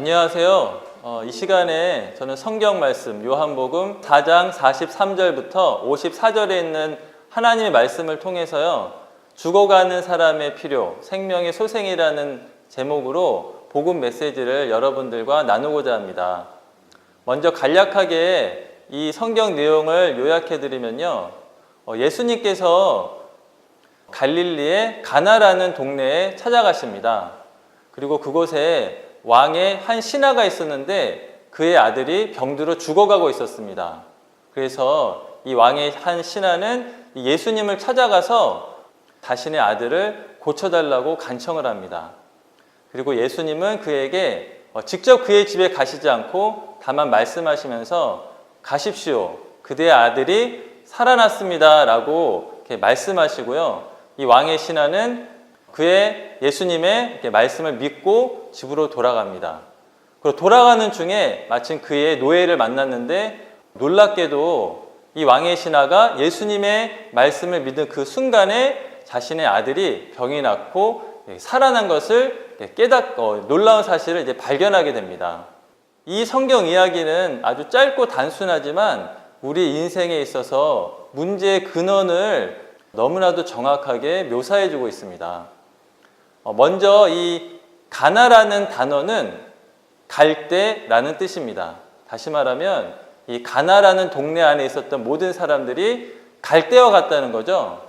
안녕하세요. 이 시간에 저는 성경 말씀 요한복음 4장 43절부터 54절에 있는 하나님의 말씀을 통해서요, 죽어가는 사람의 필요, 생명의 소생이라는 제목으로 복음 메시지를 여러분들과 나누고자 합니다. 먼저 간략하게 이 성경 내용을 요약해 드리면요, 예수님께서 갈릴리의 가나라는 동네에 찾아가십니다. 그리고 그곳에 왕의 한 신하가 있었는데 그의 아들이 병들어 죽어가고 있었습니다. 그래서 이 왕의 한 신하는 예수님을 찾아가서 자신의 아들을 고쳐달라고 간청을 합니다. 그리고 예수님은 그에게 직접 그의 집에 가시지 않고 다만 말씀하시면서 가십시오, 그대의 아들이 살아났습니다 라고 이렇게 말씀하시고요, 이 왕의 신하는 그의 예수님의 말씀을 믿고 집으로 돌아갑니다. 그리고 돌아가는 중에 마침 그의 노예를 만났는데 놀랍게도 이 왕의 신하가 예수님의 말씀을 믿은 그 순간에 자신의 아들이 병이 낫고 살아난 것을 놀라운 사실을 이제 발견하게 됩니다. 이 성경 이야기는 아주 짧고 단순하지만 우리 인생에 있어서 문제의 근원을 너무나도 정확하게 묘사해주고 있습니다. 먼저 이 가나라는 단어는 갈대라는 뜻입니다. 다시 말하면 이 가나라는 동네 안에 있었던 모든 사람들이 갈대와 같다는 거죠.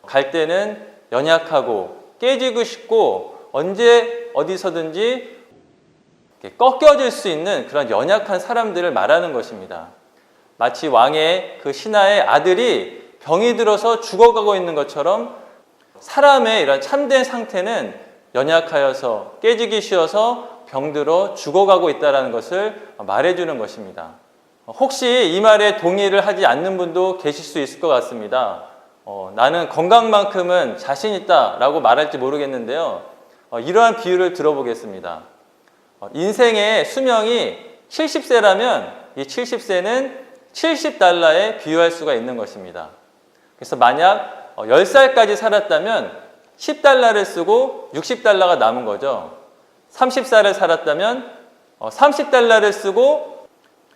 갈대는 연약하고 깨지고 싶고 언제 어디서든지 꺾여질 수 있는 그런 연약한 사람들을 말하는 것입니다. 마치 왕의 그 신하의 아들이 병이 들어서 죽어가고 있는 것처럼 사람의 이런 참된 상태는 연약하여서 깨지기 쉬워서 병들어 죽어가고 있다는 것을 말해주는 것입니다. 혹시 이 말에 동의를 하지 않는 분도 계실 수 있을 것 같습니다. 나는 건강만큼은 자신 있다 라고 말할지 모르겠는데요, 이러한 비유를 들어보겠습니다. 인생의 수명이 70세라면 이 70세는 70달러에 비유할 수가 있는 것입니다. 그래서 만약 10살까지 살았다면 10달러를 쓰고 60달러가 남은 거죠. 30살을 살았다면 30달러를 쓰고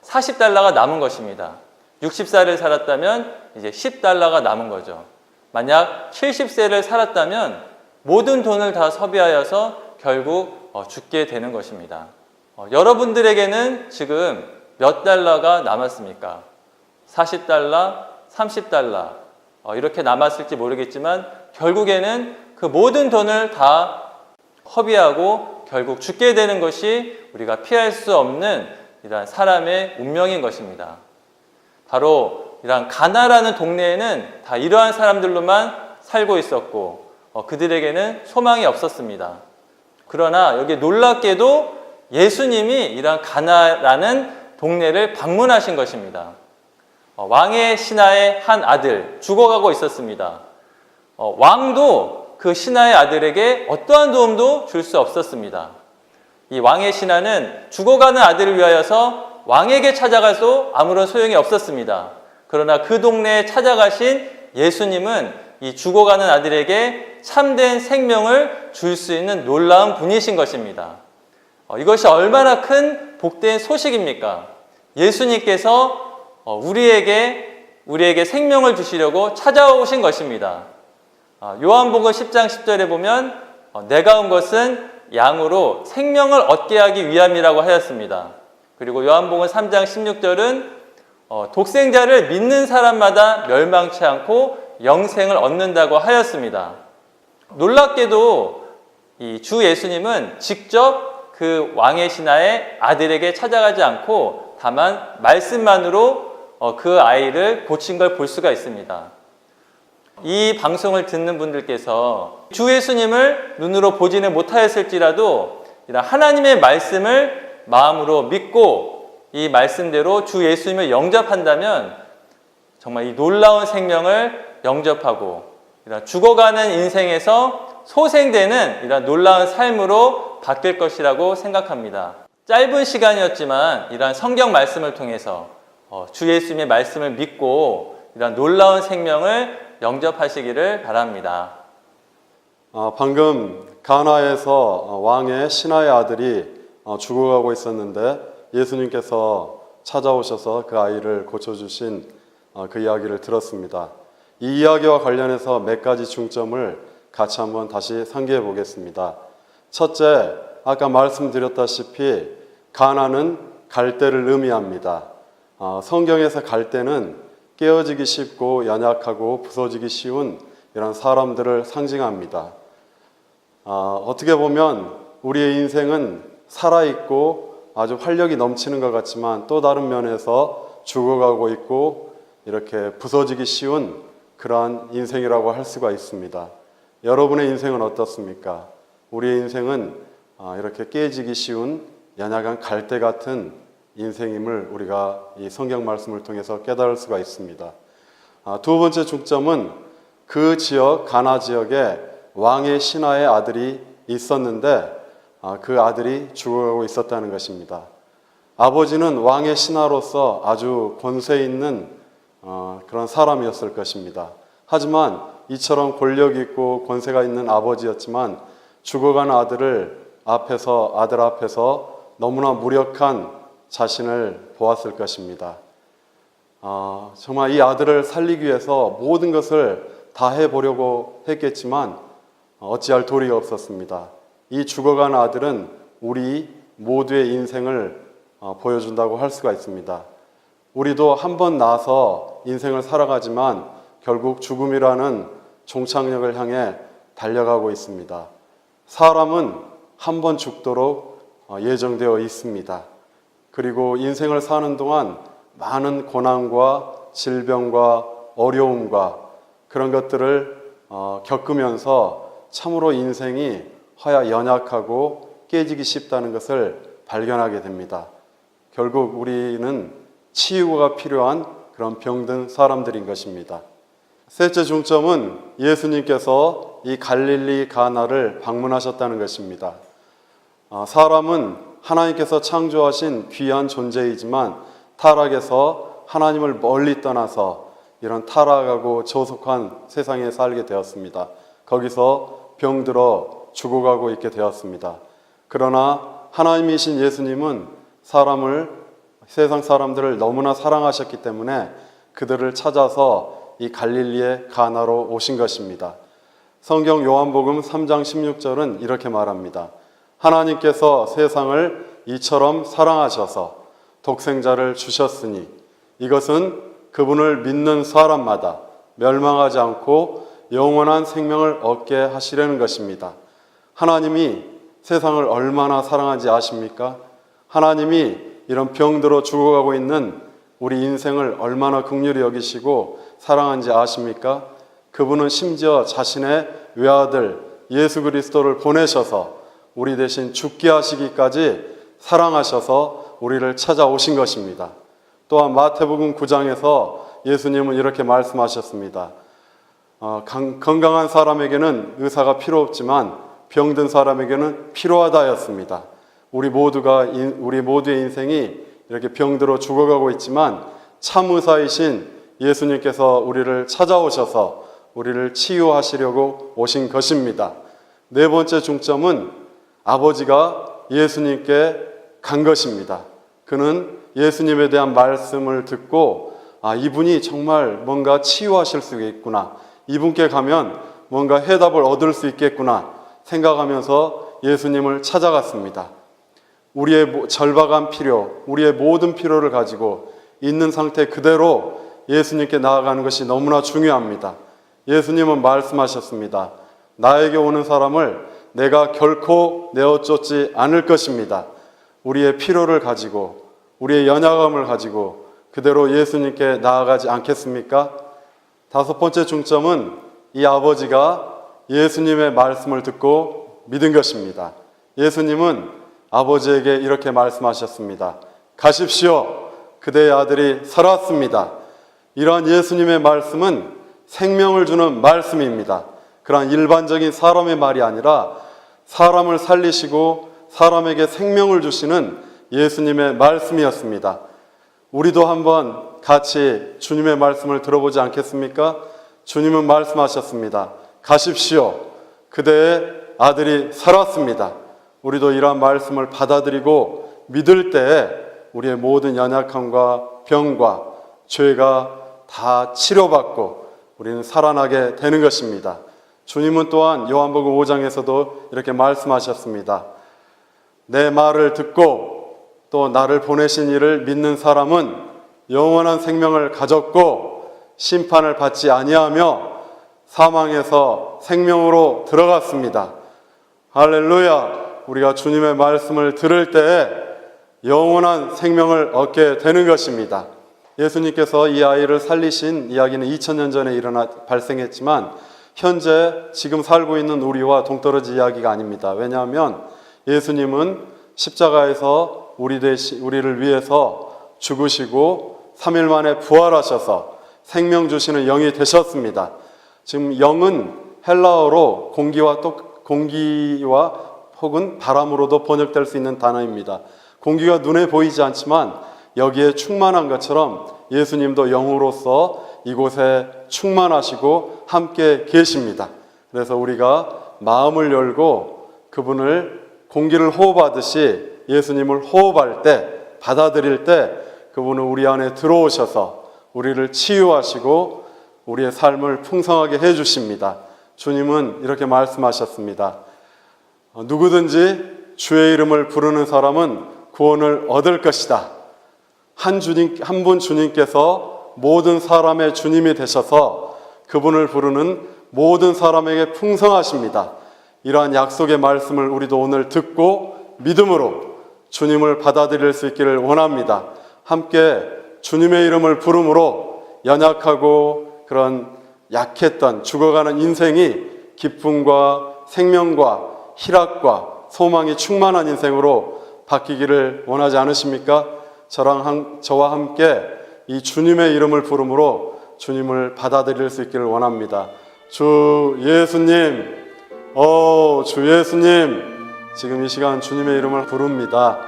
40달러가 남은 것입니다. 60살을 살았다면 이제 10달러가 남은 거죠. 만약 70세를 살았다면 모든 돈을 다 소비하여서 결국 죽게 되는 것입니다. 여러분들에게는 지금 몇 달러가 남았습니까? 40달러, 30달러 이렇게 남았을지 모르겠지만 결국에는 그 모든 돈을 다 허비하고 결국 죽게 되는 것이 우리가 피할 수 없는 이러한 사람의 운명인 것입니다. 바로 이러한 가나라는 동네에는 다 이러한 사람들로만 살고 있었고 그들에게는 소망이 없었습니다. 그러나 여기 놀랍게도 예수님이 이러한 가나라는 동네를 방문하신 것입니다. 왕의 신하의 한 아들, 죽어가고 있었습니다. 왕도 그 신하의 아들에게 어떠한 도움도 줄 수 없었습니다. 이 왕의 신하는 죽어가는 아들을 위하여서 왕에게 찾아가서 아무런 소용이 없었습니다. 그러나 그 동네에 찾아가신 예수님은 이 죽어가는 아들에게 참된 생명을 줄 수 있는 놀라운 분이신 것입니다. 이것이 얼마나 큰 복된 소식입니까? 예수님께서 우리에게 생명을 주시려고 찾아오신 것입니다. 요한복음 10장 10절에 보면 내가 온 것은 양으로 생명을 얻게 하기 위함이라고 하였습니다. 그리고 요한복음 3장 16절은 독생자를 믿는 사람마다 멸망치 않고 영생을 얻는다고 하였습니다. 놀랍게도 이 주 예수님은 직접 그 왕의 신하의 아들에게 찾아가지 않고 다만 말씀만으로 그 아이를 고친 걸 볼 수가 있습니다. 이 방송을 듣는 분들께서 주 예수님을 눈으로 보지는 못하였을지라도 하나님의 말씀을 마음으로 믿고 이 말씀대로 주 예수님을 영접한다면 정말 이 놀라운 생명을 영접하고 죽어가는 인생에서 소생되는 이런 놀라운 삶으로 바뀔 것이라고 생각합니다. 짧은 시간이었지만 이러한 성경 말씀을 통해서 주 예수님의 말씀을 믿고 이런 놀라운 생명을 영접하시기를 바랍니다. 방금 가나에서 왕의 신하의 아들이 죽어가고 있었는데 예수님께서 찾아오셔서 그 아이를 고쳐주신 그 이야기를 들었습니다. 이 이야기와 관련해서 몇 가지 중점을 같이 한번 다시 상기해 보겠습니다. 첫째, 아까 말씀드렸다시피 가나는 갈대를 의미합니다. 성경에서 갈대는 깨어지기 쉽고 연약하고 부서지기 쉬운 이런 사람들을 상징합니다. 어떻게 보면 우리의 인생은 살아있고 아주 활력이 넘치는 것 같지만 또 다른 면에서 죽어가고 있고 이렇게 부서지기 쉬운 그러한 인생이라고 할 수가 있습니다. 여러분의 인생은 어떻습니까? 우리의 인생은 이렇게 깨지기 쉬운 연약한 갈대 같은 인생임을 우리가 이 성경 말씀을 통해서 깨달을 수가 있습니다. 두 번째 중점은 그 지역, 가나 지역에 왕의 신하의 아들이 있었는데 그 아들이 죽어가고 있었다는 것입니다. 아버지는 왕의 신하로서 아주 권세 있는 그런 사람이었을 것입니다. 하지만 이처럼 권력 있고 권세가 있는 아버지였지만 죽어가는 아들 앞에서 너무나 무력한 자신을 보았을 것입니다. 정말 이 아들을 살리기 위해서 모든 것을 다 해보려고 했겠지만 어찌할 도리가 없었습니다. 이 죽어가는 아들은 우리 모두의 인생을 보여준다고 할 수가 있습니다. 우리도 한 번 나서 인생을 살아가지만 결국 죽음이라는 종착역을 향해 달려가고 있습니다. 사람은 한 번 죽도록 예정되어 있습니다. 그리고 인생을 사는 동안 많은 고난과 질병과 어려움과 그런 것들을 겪으면서 참으로 인생이 허야 연약하고 깨지기 쉽다는 것을 발견하게 됩니다. 결국 우리는 치유가 필요한 그런 병든 사람들인 것입니다. 셋째 중점은 예수님께서 이 갈릴리 가나를 방문하셨다는 것입니다. 사람은 하나님께서 창조하신 귀한 존재이지만 타락에서 하나님을 멀리 떠나서 이런 타락하고 저속한 세상에 살게 되었습니다. 거기서 병들어 죽어가고 있게 되었습니다. 그러나 하나님이신 예수님은 세상 사람들을 너무나 사랑하셨기 때문에 그들을 찾아서 이 갈릴리의 가나로 오신 것입니다. 성경 요한복음 3장 16절은 이렇게 말합니다. 하나님께서 세상을 이처럼 사랑하셔서 독생자를 주셨으니 이것은 그분을 믿는 사람마다 멸망하지 않고 영원한 생명을 얻게 하시려는 것입니다. 하나님이 세상을 얼마나 사랑하는지 아십니까? 하나님이 이런 병들어 죽어가고 있는 우리 인생을 얼마나 긍휼히 여기시고 사랑하는지 아십니까? 그분은 심지어 자신의 외아들 예수 그리스도를 보내셔서 우리 대신 죽게 하시기까지 사랑하셔서 우리를 찾아오신 것입니다. 또한 마태복음 9장에서 예수님은 이렇게 말씀하셨습니다. 건강한 사람에게는 의사가 필요 없지만 병든 사람에게는 필요하다 하였습니다. 우리 모두의 인생이 이렇게 병들어 죽어가고 있지만 참 의사이신 예수님께서 우리를 찾아오셔서 우리를 치유하시려고 오신 것입니다. 네 번째 중점은 아버지가 예수님께 간 것입니다. 그는 예수님에 대한 말씀을 듣고 이분이 정말 뭔가 치유하실 수 있겠구나, 이분께 가면 뭔가 해답을 얻을 수 있겠구나 생각하면서 예수님을 찾아갔습니다. 우리의 절박한 필요, 우리의 모든 필요를 가지고 있는 상태 그대로 예수님께 나아가는 것이 너무나 중요합니다. 예수님은 말씀하셨습니다. 나에게 오는 사람을 내가 결코 내어쫓지 않을 것입니다. 우리의 필요를 가지고 우리의 연약함을 가지고 그대로 예수님께 나아가지 않겠습니까? 다섯 번째 중점은 이 아버지가 예수님의 말씀을 듣고 믿은 것입니다. 예수님은 아버지에게 이렇게 말씀하셨습니다. 가십시오. 그대의 아들이 살았습니다. 이러한 예수님의 말씀은 생명을 주는 말씀입니다. 그러한 일반적인 사람의 말이 아니라 사람을 살리시고 사람에게 생명을 주시는 예수님의 말씀이었습니다. 우리도 한번 같이 주님의 말씀을 들어보지 않겠습니까? 주님은 말씀하셨습니다. 가십시오. 그대의 아들이 살았습니다. 우리도 이러한 말씀을 받아들이고 믿을 때에 우리의 모든 연약함과 병과 죄가 다 치료받고 우리는 살아나게 되는 것입니다. 주님은 또한 요한복음 5장에서도 이렇게 말씀하셨습니다. 내 말을 듣고 또 나를 보내신 이를 믿는 사람은 영원한 생명을 가졌고 심판을 받지 아니하며 사망에서 생명으로 들어갔습니다. 할렐루야! 우리가 주님의 말씀을 들을 때에 영원한 생명을 얻게 되는 것입니다. 예수님께서 이 아이를 살리신 이야기는 2000년 전에 발생했지만 현재 지금 살고 있는 우리와 동떨어진 이야기가 아닙니다. 왜냐하면 예수님은 십자가에서 우리를 위해서 죽으시고 3일 만에 부활하셔서 생명 주시는 영이 되셨습니다. 지금 영은 헬라어로 공기와 혹은 바람으로도 번역될 수 있는 단어입니다. 공기가 눈에 보이지 않지만 여기에 충만한 것처럼 예수님도 영으로서 이곳에 충만하시고 함께 계십니다. 그래서 우리가 마음을 열고 그분을 공기를 호흡하듯이 예수님을 호흡할 때, 받아들일 때 그분은 우리 안에 들어오셔서 우리를 치유하시고 우리의 삶을 풍성하게 해주십니다. 주님은 이렇게 말씀하셨습니다. 누구든지 주의 이름을 부르는 사람은 구원을 얻을 것이다. 한 분 주님께서 모든 사람의 주님이 되셔서 그분을 부르는 모든 사람에게 풍성하십니다. 이러한 약속의 말씀을 우리도 오늘 듣고 믿음으로 주님을 받아들일 수 있기를 원합니다. 함께 주님의 이름을 부름으로 연약하고 그런 약했던 죽어가는 인생이 기쁨과 생명과 희락과 소망이 충만한 인생으로 바뀌기를 원하지 않으십니까? 저와 함께 이 주님의 이름을 부름으로 주님을 받아들일 수 있기를 원합니다. 주 예수님, 주 예수님, 지금 이 시간 주님의 이름을 부릅니다.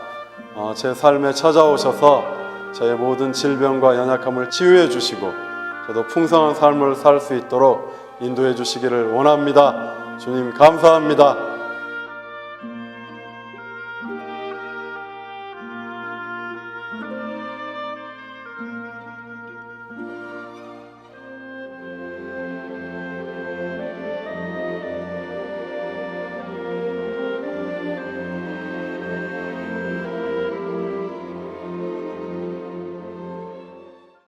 제 삶에 찾아오셔서 저의 모든 질병과 연약함을 치유해 주시고 저도 풍성한 삶을 살 수 있도록 인도해 주시기를 원합니다. 주님 감사합니다.